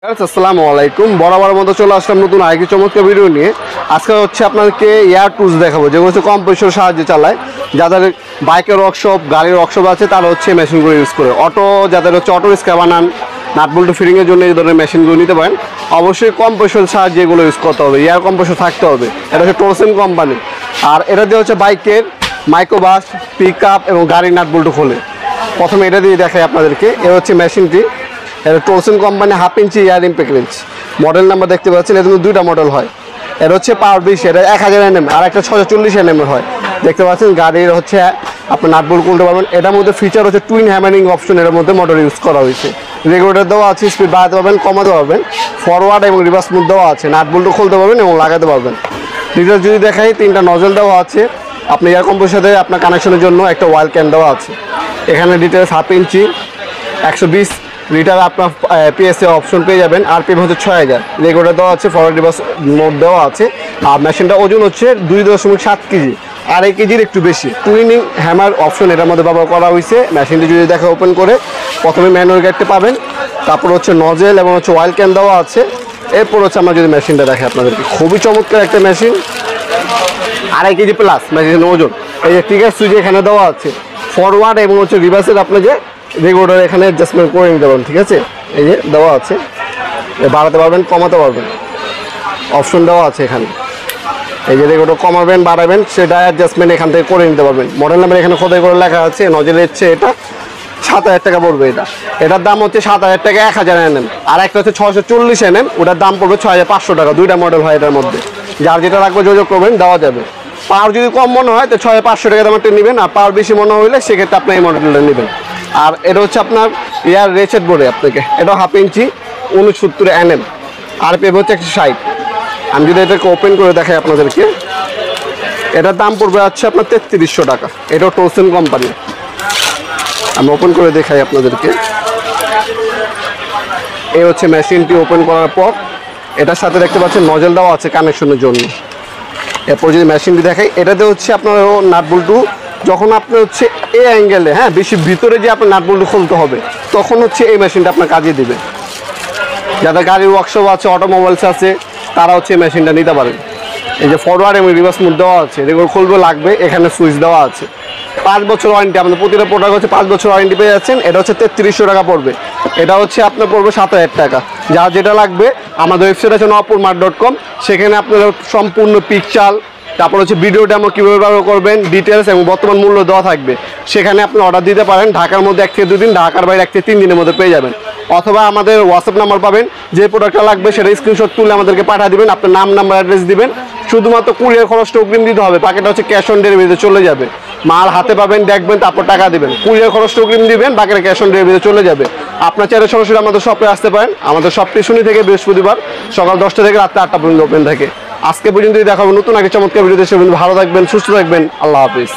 আসসালামু আলাইকুম। বরাবর মতো চলে আসলাম নতুন আরেকটি চমৎকার ভিডিও নিয়ে। আজকে হচ্ছে আপনাদেরকে এয়ার টুলস দেখাবো, যেগুলো হচ্ছে কম পয়সার সাহায্যে চালায়। যাদের বাইকের ওয়ার্কশপ, গাড়ির ওয়ার্কশপ আছে, তারা হচ্ছে মেশিনগুলো ইউজ করে। যাদের হচ্ছে অটো রিক্সা বানান, নাট বল্টু ফিটিংয়ের জন্য এই ধরনের মেশিনগুলো নিতে পারেন। অবশ্যই কম পয়সার সাহায্যে এগুলো ইউজ করতে হবে, এয়ার কম পয়সা থাকতে হবে। এটা হচ্ছে টোলসেন কোম্পানি। আর এটা দিয়ে হচ্ছে বাইকের মাইক্রোবাস, পিক আপ এবং গাড়ির নাট বল্টু খোলে। প্রথমে এটা দিয়ে দেখাই আপনাদেরকে। এটা হচ্ছে মেশিনটি, এটা Tolsen company 1/2 inch air impact wrench. Model number দেখতে পাচ্ছেন, এর মধ্যে দুইটা মডেল হয়। এটা হচ্ছে পাওয়ার 20, এটা 1000 nm, আর একটা 640 nm হয়। দেখতে পাচ্ছেন গাড়ির হচ্ছে আপনার নাট বল্টু খুলতে পারবেন। এটার মধ্যে ফিচার হচ্ছে টুইন হ্যামারিং অপশন, এর মধ্যে মোটর ইউজ করা হয়েছে। রেগুলেটর দেওয়া আছে, স্পিড বাড়াতে পারবেন, কমাতে পারবেন, ফরওয়ার্ড এবং রিভার্স মুভ দেওয়া আছে। নাট বল্টু খুলতে পারবেন এবং লাগাতে পারবেন। ডিটেলস যদি দেখাই, 3টা নজল দেওয়া আছে। আপনি এয়ার কম্পোর সাথে আপনার কানেকশনের জন্য একটা ওয়াল ক্যান দেওয়া আছে। এখানে ডিটেলস 1/2 ইঞ্চি 120 লিটার আপনার পিএসএ অপশন পেয়ে যাবেন। আরপিএম হচ্ছে 6000। রেগুলেটর দেওয়া আছে, ফরওয়ার্ড রিভার্স মোড দেওয়া আছে। আর মেশিনটা ওজন হচ্ছে 2.7 কেজি, 2.5 কেজির একটু বেশি। টুইনিং হ্যামার অপশন এটার মধ্যে ব্যবহার করা হয়েছে। মেশিনটি যদি দেখে ওপেন করে, প্রথমে ম্যানুয়াল গাইডটা পাবেন, তারপর হচ্ছে নজেল এবং হচ্ছে অয়েল ক্যান দেওয়া আছে। এরপর হচ্ছে আমরা যদি মেশিনটা দেখে আপনাদেরকে, খুবই চমৎকার একটা মেশিন। 2.5 কেজি প্লাস মেশিনের ওজন। এই যে ট্রিগার সুইচ এখানে দেওয়া আছে। ফরওয়ার্ড এবং হচ্ছে রিভার্সের আপনি যে রেগুলেটর এখানে অ্যাডজাস্টমেন্ট করে নিতে পারবেন, ঠিক আছে? এই যে দেওয়া আছে, বাড়াতে পারবেন, কমাতে পারবেন, অপশন দেওয়া আছে এখানে। এই যে রেগুলেটর কমাবেন, বাড়াবেন, সেটা অ্যাডজাস্টমেন্ট এখান থেকে করে নিতে পারবেন। মডেল নাম্বার এখানে খোদাই করে লেখা আছে। নজেলের হচ্ছে এটা 7000 টাকা পড়বে। এটার দাম হচ্ছে 7000 টাকা 1000 nm। আর একটা হচ্ছে 640 nm, ওটার দাম পড়বে 6500 টাকা। দুইটা মডেল হয় এটার মধ্যে। যার যেটা রাখবে যোগাযোগ করবেন, দেওয়া যাবে। পাওয়ার যদি কম মনে হয় তো 6500 টাকা দামটা নেবেন, আর পাওয়ার বেশি মনে হলে সেক্ষেত্রে আপনি এই মডেলটা নেবেন। আর এটা হচ্ছে আপনার এয়ার রেচেট বোর্ডে আপনাকে, এটা 1/2 ইঞ্চি 69 nm, আরপিএম হচ্ছে 160। আমি যদি এটাকে ওপেন করে দেখাই আপনাদেরকে, এটার দাম পড়বে হচ্ছে আপনার 3300 টাকা। এটাও টোলসেন কোম্পানি। আমি ওপেন করে দেখাই আপনাদেরকে। এই হচ্ছে মেশিনটি ওপেন করার পর, এটার সাথে দেখতে পাচ্ছেন নজেল দেওয়া আছে কানেকশনের জন্য। এরপর যদি মেশিনটি দেখাই, এটাতে হচ্ছে আপনার নাট বল্টু যখন আপনি হচ্ছে এই অ্যাঙ্গেলে, হ্যাঁ, বেশি ভিতরে যে আপনার নাট বল্টু খুলতে হবে, তখন হচ্ছে এই মেশিনটা আপনার কাজে দিবে। যাদের গাড়ির ওয়ার্কশপ আছে, অটোমোবাইলস আছে, তারা হচ্ছে এই মেশিনটা নিতে পারেন। এই যে ফরওয়ার্ড এবং রিভার্স মুভ দেওয়া আছে, এগুলো খুলবে লাগবে, এখানে সুইচ দেওয়া আছে। 5 বছর ওয়ারেন্টি, আমাদের প্রতিটা প্রোডাক্ট হচ্ছে 5 বছর ওয়ারেন্টি পেয়ে যাচ্ছেন। এটা হচ্ছে 3300 টাকা পড়বে। এটা হচ্ছে আপনার পড়বে 7000 টাকা। যার যেটা লাগবে, আমাদের ওয়েবসাইট আছে nopurmart.com, সেখানে আপনার সম্পূর্ণ পিকচার, তারপর হচ্ছে ভিডিও ডেমো কীভাবে ব্যবহার করবেন, ডিটেলস এবং বর্তমান মূল্য দেওয়া থাকবে। সেখানে আপনি অর্ডার দিতে পারেন। ঢাকার মধ্যে 1 থেকে 2 দিন, ঢাকার বাইরে 1 থেকে 3 দিনের মধ্যে পেয়ে যাবেন। অথবা আমাদের হোয়াটসঅ্যাপ নাম্বার পাবেন, যে প্রোডাক্টটা লাগবে সেটা স্ক্রিনশট তুলে আমাদেরকে পাঠিয়ে দেবেন। আপনার নাম, নাম্বার, অ্যাড্রেস দিবেন। শুধুমাত্র কুরিয়ার খরচটা অগ্রিম দিতে হবে, বাকিটা হচ্ছে ক্যাশ অন ডেলিভারিতে চলে যাবে। মাল হাতে পাবেন, দেখবেন, তারপর টাকা দেবেন। কুরিয়ার খরচটা অগ্রিম দিবেন, বাকিটা ক্যাশ অন ডেলিভারিতে চলে যাবে। আপনার চাইলে সরাসরি আমাদের শপে আসতে পারেন। আমাদের শপটি শনি থেকে বৃহস্পতিবার সকাল 10টা থেকে রাত 8টা পর্যন্ত ওপেন থাকে। আজকে পর্যন্তই দেখা হবে নতুন একটা চমৎকার ভিডিওতে। ভালো থাকবেন, সুস্থ থাকবেন। আল্লাহ হাফিজ।